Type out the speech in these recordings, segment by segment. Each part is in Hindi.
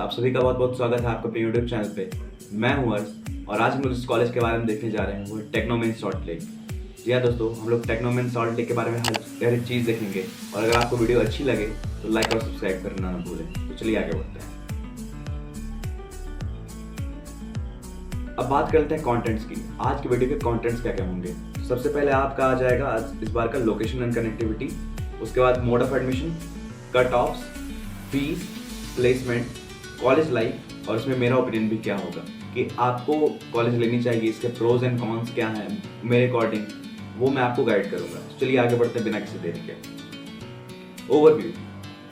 आप सभी का बहुत बहुत स्वागत है आपके अपने यूट्यूब चैनल पे। मैं हूं अर्श और आज हम लोग जिस कॉलेज के बारे में देखने जा रहे हैं वो है टेक्नोमेन सॉल्ट लेक। जी हाँ दोस्तों, हम लोग टेक्नोमेन सॉल्ट लेक के बारे में हर एक चीज़ देखेंगे और अगर आपको वीडियो अच्छी लगे तो लाइक और सब्सक्राइब करना ना भूलें। तो चलिए आगे बढ़ते हैं। अब बात करते हैं कंटेंट्स की। आज की वीडियो के कंटेंट्स क्या क्या होंगे। सबसे पहले आपका आ जाएगा आज इस बार का लोकेशन एंड कनेक्टिविटी, उसके बाद mode of admission, cut offs, fees, placement, college life और इसमें मेरा ओपिनियन भी क्या होगा कि आपको कॉलेज लेनी चाहिए, इसके प्रोज एंड कॉन्स क्या हैं मेरे अकॉर्डिंग, वो मैं आपको गाइड करूंगा। चलिए आगे बढ़ते हैं बिना किसी देरी के। ओवरव्यू।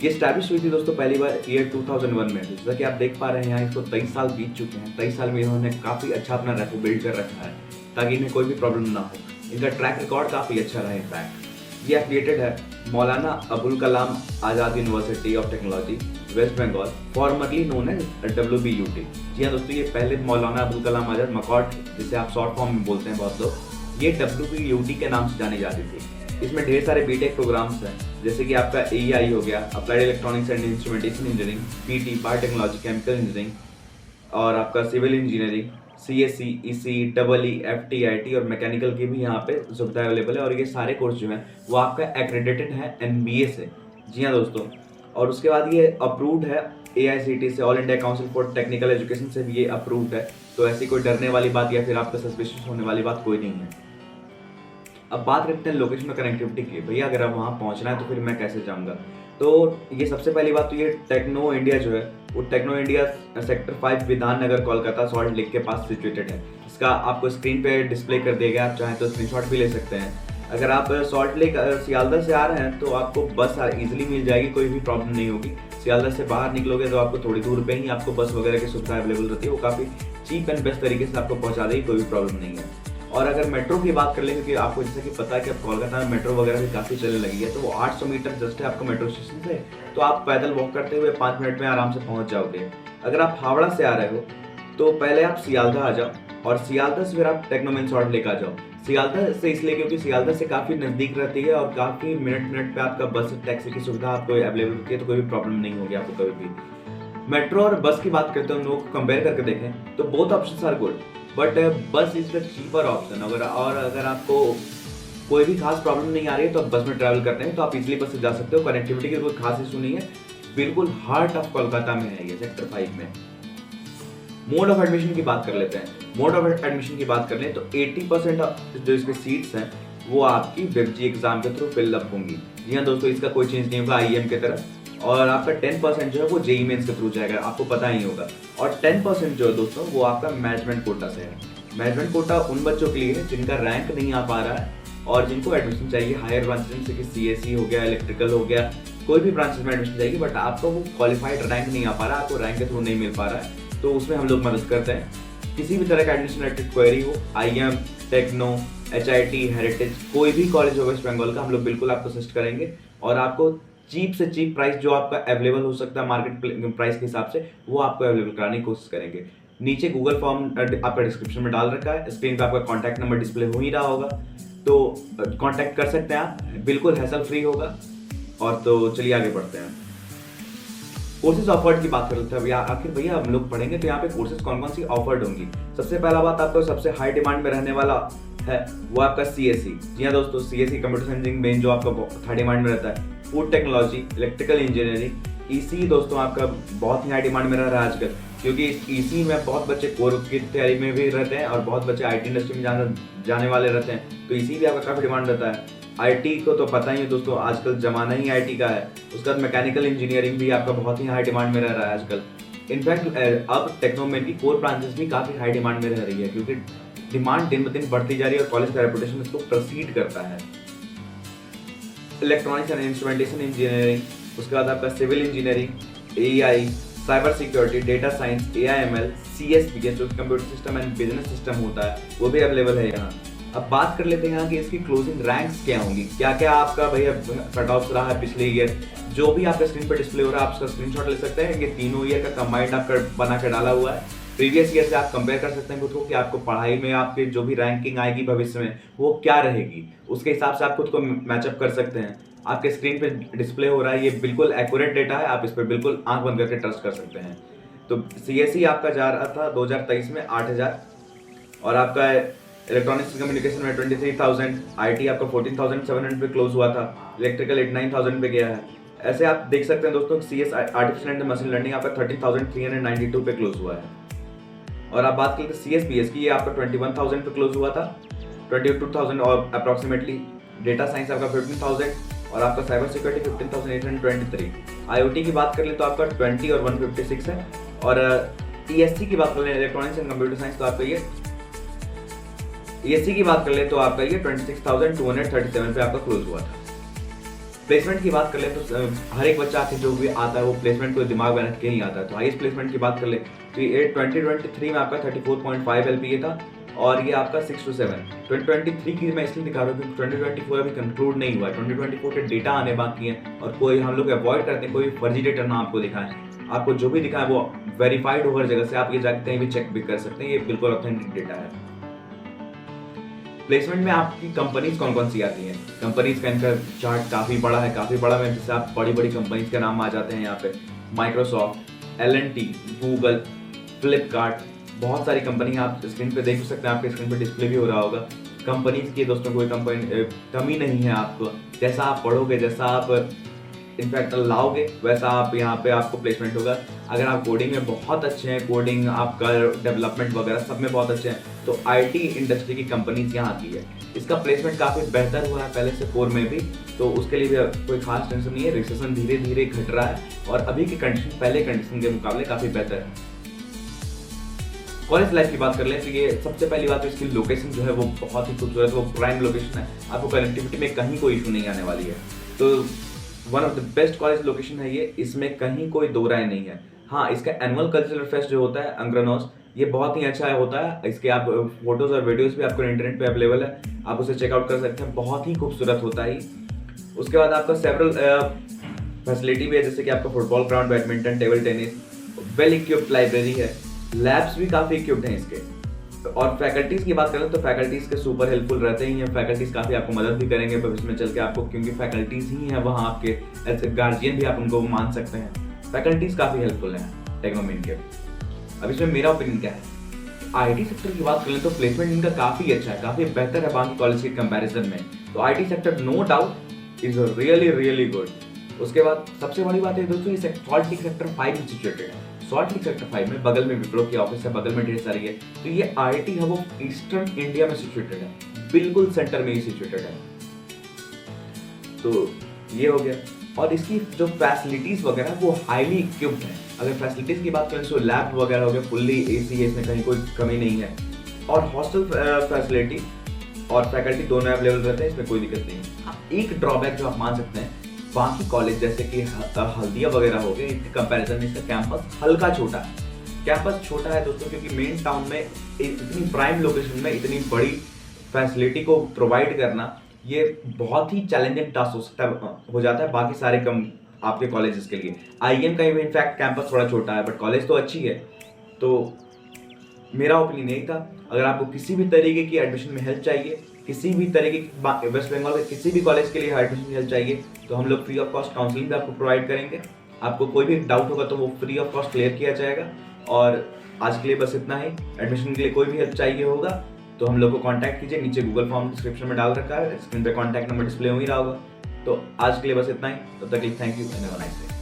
ये स्टैब्लिश हुई थी दोस्तों पहली बार ईयर 2001 में। जैसा कि आप देख पा रहे हैं यहाँ इसको 23 साल बीत चुके हैं। 23 साल में इन्होंने काफ़ी अच्छा अपना रेपो बिल्ड कर रखा है ताकि इन्हें कोई भी प्रॉब्लम ना हो। इनका ट्रैक रिकॉर्ड काफ़ी अच्छा रहा। इनफैक्ट ये एफिलिएटेड है Maulana Abul Kalam Azad university of technology West Bengal, formerly known as WBUT। जी हाँ दोस्तों, ये पहले मौलाना अबुल कलाम आज़ाद मकॉट, जिसे आप शॉर्ट फॉर्म में बोलते हैं बहुत लोग, ये WBUT के नाम से जानी जाती थी। इसमें ढेर सारे बीटेक प्रोग्राम्स हैं जैसे कि आपका AEI हो गया, applied electronics and instrumentation engineering, PT biotechnology, chemical engineering और आपका civil engineering, CSE, ECE, EE, FTIT और मैकेनिकल की भी यहाँ पे सुविधा अवेलेबल है। और ये सारे कोर्स जो हैं वो आपका एक्रेडिटेड है NBA से। जी हाँ दोस्तों, और उसके बाद ये अप्रूव्ड है AICTE से, all India council for technical education से भी ये अप्रूव्ड है। तो ऐसी कोई डरने वाली बात या फिर आपका सस्पिशियस होने वाली बात कोई नहीं है। अब बात करते हैं लोकेशन और कनेक्टिविटी की। भैया अगर आप वहाँ पहुँचना है तो फिर मैं कैसे जाऊँगा। तो ये सबसे पहली बात तो ये टेक्नो इंडिया जो है वो टेक्नो इंडिया सेक्टर 5 विधान नगर कोलकाता सॉल्ट लेक के पास सिचुएटेड है। इसका आपको स्क्रीन पे डिस्प्ले कर दिया गया, आप चाहें तो स्क्रीनशॉट भी ले सकते हैं। अगर आप सॉल्ट लेक सियालदह से आ रहे हैं तो आपको बस इजीली मिल जाएगी, कोई भी प्रॉब्लम नहीं होगी। सियालदह से बाहर निकलोगे तो आपको थोड़ी दूर पे ही आपको बस वगैरह की सुविधा अवेलेबल रहती है, वो काफ़ी चीप एंड बेस्ट तरीके से आपको पहुँचा देगी, कोई भी प्रॉब्लम नहीं है। और अगर मेट्रो की बात कर ले, क्योंकि आपको जैसे कि पता है कि अब कोलकाता में मेट्रो वगैरह भी काफ़ी चलने लगी है, तो वो 800 मीटर जस्ट है आपका मेट्रो स्टेशन से, तो आप पैदल वॉक करते हुए 5 मिनट में आराम से पहुंच जाओगे। अगर आप हावड़ा से आ रहे हो तो पहले आप सियालदह आ जाओ और सियालदह से फिर आप टेक्नोमेन सॉल्ट लेक आ जाओ। सियालदह से इसलिए क्योंकि सियालदह से काफ़ी नज़दीक रहती है और काफ़ी मिनट मिनट पे आपका बस टैक्सी की सुविधा आपको अवेलेबल होती है, तो कोई भी प्रॉब्लम नहीं होगी आपको कभी भी। मेट्रो और बस की बात करते हैं, उन लोगों को कंपेयर करके देखें तो both options are good, but bus is the cheaper option. अगर आपको कोई भी खास प्रॉब्लम नहीं आ रही है तो आप बस में ट्रैवल करते हैं तो आप इजीली बस से जा सकते हो। कनेक्टिविटी की कोई खास इशू नहीं है, बिल्कुल हार्ट ऑफ कोलकाता में है ये सेक्टर 5 में। मोड ऑफ एडमिशन की बात कर लेते हैं। मोड ऑफ एडमिशन की बात कर लें तो 80% जो इसके सीट्स हैं वो आपकी WebG एग्जाम के थ्रू फिलअप होंगी। जी हाँ दोस्तों, इसका कोई चेंज नहीं होगा IIM की तरह। और आपका 10% जो है वो JEE मेंस के थ्रू जाएगा, आपको पता ही होगा। और 10% जो है दोस्तों वो आपका मैनेजमेंट कोटा से है। मैनेजमेंट कोटा उन बच्चों के लिए है जिनका रैंक नहीं आ पा रहा है और जिनको एडमिशन चाहिए हायर ब्रांचेस जैसे कि CSE हो गया, इलेक्ट्रिकल हो गया, कोई भी ब्रांचेस में एडमिशन चाहिए, बट आपको वो क्वालिफाइड रैंक नहीं आ पा रहा है, आपको रैंक के थ्रू नहीं मिल पा रहा है, तो उसमें हम लोग मदद करते हैं। किसी भी तरह का एडमिशन रिलेटेड क्वेरी हो, IIM, टेक्नो, HIT, हेरिटेज, कोई भी कॉलेज हो वेस्ट बंगाल का, हम लोग बिल्कुल आपको असिस्ट करेंगे और आपको चीप से चीप प्राइस जो आपका अवेलेबल हो सकता है मार्केट प्राइस के हिसाब से, वो आपको अवेलेबल कराने की कोशिश करेंगे। नीचे गूगल फॉर्म आपका डिस्क्रिप्शन में डाल रखा है, स्क्रीन पे आपका कॉन्टैक्ट नंबर डिस्प्ले हो ही रहा होगा, तो कॉन्टैक्ट कर सकते हैं आप, बिल्कुल हैसल फ्री होगा। और तो चलिए आगे बढ़ते हैं। कोर्सेज ऑफर्ड की बात कर लेते हैं। आखिर भैया हम लोग पढ़ेंगे तो यहाँ पे कोर्सेज कौन कौन सी ऑफर्ड होंगी। सबसे पहला बात आपको सबसे हाई डिमांड में रहने वाला है वो आपका CSE। जी हाँ दोस्तों, CSE कंप्यूटर साइंस इंजीनियरिंग जो आपका हाई डिमांड में रहता है। Food technology, electrical engineering, ECE दोस्तों आपका बहुत ही हाई डिमांड में रह रहा है आजकल, क्योंकि इस ECE में बहुत बच्चे कोर की तैयारी में भी रहते हैं और बहुत बच्चे IT इंडस्ट्री में जाने वाले रहते हैं, तो ECE भी आपका काफ़ी डिमांड रहता है। IT को तो पता ही है दोस्तों, आजकल ज़माना ही IT का है। उसके बाद मैकेनिकल इंजीनियरिंग भी आपका बहुत ही हाई डिमांड में रह रहा है आजकल। इनफैक्ट अब टेक्नोमेन की कोर ब्रांचेस भी काफ़ी हाई डिमांड में रह रही है, क्योंकि डिमांड दिन ब दिन बढ़ती जा रही है और कॉलेज का रेपुटेशन इसको प्रोसीड करता है। इलेक्ट्रॉनिक्स एंड इंस्ट्रूमेंटेशन इंजीनियरिंग, उसके बाद आपका civil engineering, AEI, cyber security, data science, AIML, CSBS जो computer system and business system होता है वो भी अवेलेबल है यहाँ। अब बात कर लेते हैं यहाँ कि इसकी क्लोजिंग रैंक्स क्या होंगी, क्या क्या आपका भैया कट ऑफ रहा है पिछले ईयर। जो भी आपका स्क्रीन पर डिस्प्ले हो रहा है आप उसका स्क्रीनशॉट ले सकते हैं। ये तीनों ईयर का कंबाइंड आपका बना के डाला हुआ है। प्रीवियस ईयर से आप कंपेयर कर सकते हैं खुद को कि आपको पढ़ाई में आपके जो भी रैंकिंग आएगी भविष्य में वो क्या रहेगी, उसके हिसाब से आप खुद को मैचअप कर सकते हैं। आपके स्क्रीन पे डिस्प्ले हो रहा है, ये बिल्कुल एक्यूरेट डेटा है, आप इस पर बिल्कुल आंख बंद करके ट्रस्ट कर सकते हैं। तो CSE आपका जा रहा था 2023 में 8,000, और आपका इलेक्ट्रॉनिक्स कम्युनिकेशन में 23,000, IT आपका 14,700 पे क्लोज हुआ था, इलेक्ट्रिकल 89,000 पे गया है। ऐसे आप देख सकते हैं दोस्तों, CS artificial and machine learning आपका 13,392 पे क्लोज हुआ है। और आप बात करें CSBS की, ये आपका 21,000 पे क्लोज हुआ था, 22,000 और अप्रॉक्सीमेटली। डेटा साइंस आपका 15,000 और आपका साइबर सिक्योरिटी 15,823। IoT की बात कर ले तो आपका 20 और 156 है। और ESC की बात कर ले, इलेक्ट्रॉनिक्स एंड कंप्यूटर साइंस, तो आपका ये ESC की बात कर ले तो आपका ये 26,237 पे आपका क्लोज हुआ था। प्लेसमेंट की बात कर ले तो हर एक बच्चा आके जो भी आता है वो प्लेसमेंट को दिमाग में रख के ही आता है। तो हाईएस्ट प्लेसमेंट की बात कर ले तो ये 2023 में आपका 34.5 LPA था, और ये आपका 6 to 7। 2023 की मैं इसलिए दिखा रहा हूँ क्योंकि 2024 अभी कंक्लूड नहीं हुआ है, 2024 के डेटा आने बाकी हैं, और कोई हम लोग अवॉइड करते हैं कोई फर्जी डेटा ना आपको दिखाएं। आपको जो भी दिखाएं वो वेरीफाइड हो हर जगह से, आप ये जाके कहीं भी चेक भी कर सकते हैं, ये बिल्कुल ऑथेंटिक डेटा है। प्लेसमेंट में आपकी कंपनीज कौन कौन सी आती हैं? कंपनीज का इनका चार्ट काफ़ी बड़ा है, काफ़ी बड़ा में जैसे आप बड़ी बड़ी कंपनीज के नाम आ जाते हैं यहाँ पे, माइक्रोसॉफ्ट, L&T, गूगल, फ्लिपकार्ट, बहुत सारी कंपनी आप स्क्रीन पे देख सकते हैं, आपके स्क्रीन पे डिस्प्ले भी हो रहा होगा। कंपनीज की दोस्तों कोई कंपनी कमी नहीं है आपको, जैसा आप पढ़ोगे, जैसा आप इनफैक्ट लाओगे, वैसा आप यहाँ पे आपको प्लेसमेंट होगा। अगर आप कोडिंग में बहुत अच्छे हैं, कोडिंग आपका डेवलपमेंट वगैरह सब में बहुत अच्छे हैं, तो IT इंडस्ट्री की कंपनीज यहाँ आती है। इसका प्लेसमेंट काफ़ी बेहतर हुआ है पहले से 4 में भी, तो उसके लिए भी कोई खास टेंशन नहीं है। रिसेशन धीरे धीरे घट रहा है और अभी की कंडीशन पहले कंडीशन के मुकाबले काफ़ी बेहतर है। कॉलेज लाइफ की बात कर लें तो ये सबसे पहली बात तो इसकी लोकेशन जो है वो बहुत ही खूबसूरत, वो प्राइम लोकेशन है, आपको कनेक्टिविटी में कहीं कोई इशू नहीं आने वाली है। तो one of the best college location है ये, इसमें कहीं कोई दो राय नहीं है। हाँ, इसका एनुअल कल्चरल फेस्ट जो होता है अंग्रनोस, ये बहुत ही अच्छा होता है। इसके आप फोटोज और वीडियोस भी आपको इंटरनेट पे अवेलेबल है, आप उसे चेकआउट कर सकते हैं, बहुत ही खूबसूरत होता है। उसके बाद आपका सेवरल फैसिलिटी भी है, जैसे कि आपका football ground, badminton, table tennis, well equipped library है, लैब्स भी काफ़ी इक्विप्ड हैं इसके। और फैकल्टीज़ की बात करें तो फैकल्टीज़ के सुपर हेल्पफुल रहते ही हैं, फैकल्टीज़ काफ़ी आपको मदद भी करेंगे भविष्य में चल के आपको, क्योंकि फैकल्टीज़ ही हैं वहाँ आपके एज ए गार्जियन भी आप उनको मान सकते हैं। फैकल्टीज़ काफ़ी हेल्पफुल हैं टेक्नोमिन के। अब इसमें मेरा ओपिनियन क्या है? IT सेक्टर की बात करें तो प्लेसमेंट इनका काफ़ी अच्छा है, काफ़ी बेहतर है बाकी कॉलेज के कंपैरिजन में। तो IT sector no doubt is really really good. उसके बाद सबसे बड़ी बात है दोस्तों, ये सॉल्ट लेक सेक्टर 5 में सिचुएटेड है। सॉल्ट लेक सेक्टर 5 में बगल में विप्रो की ऑफिस है, बगल में ढेर सारी है। तो ये IT hub of eastern India में सिचुएटेड है, बिल्कुल सेंटर में ही सिचुएटेड है। तो ये हो गया। और इसकी जो फैसिलिटीज वगैरह वो हाईली इक्विप्ड है। अगर फैसिलिटीज की बात करें तो लैब वगैरह हो गया, फुल्ली AC है, इसमें कहीं कोई कमी नहीं है। और हॉस्टल फैसिलिटी और फैकल्टी दोनों अवेलेबल रहते हैं, इसमें कोई दिक्कत नहीं है। हाँ, एक ड्रॉबैक जो आप मान सकते हैं, बाकी कॉलेज जैसे कि हल्दिया वगैरह हो गए, इनके कंपैरिजन में इसका कैंपस हल्का छोटा है। कैंपस छोटा है दोस्तों क्योंकि मेन टाउन में इतनी प्राइम लोकेशन में इतनी बड़ी फैसिलिटी को प्रोवाइड करना ये बहुत ही चैलेंजिंग टास्क हो जाता है बाकी सारे आपके कॉलेजेस के लिए। IIM का भी इनफैक्ट कैंपस थोड़ा छोटा है, बट कॉलेज तो अच्छी है। तो मेरा ओपिनियन यही था, अगर आपको किसी भी तरीके की एडमिशन में हेल्प चाहिए, किसी भी तरीके की वेस्ट बंगाल के किसी भी कॉलेज के लिए एडमिशन में हेल्प चाहिए, तो हम लोग फ्री ऑफ कॉस्ट काउंसलिंग भी आपको प्रोवाइड करेंगे। आपको कोई भी डाउट होगा तो वो फ्री ऑफ कॉस्ट क्लियर किया जाएगा। और आज के लिए बस इतना ही। एडमिशन के लिए कोई भी हेल्प चाहिए होगा तो हम लोग को कांटेक्ट कीजिए, नीचे गूगल फॉर्म डिस्क्रिप्शन में डाल रखा है, स्क्रीन पे कांटेक्ट नंबर डिस्प्ले हो ही रहा होगा। तो आज के लिए बस इतना ही, तब तक के लिए thank you and have a nice day.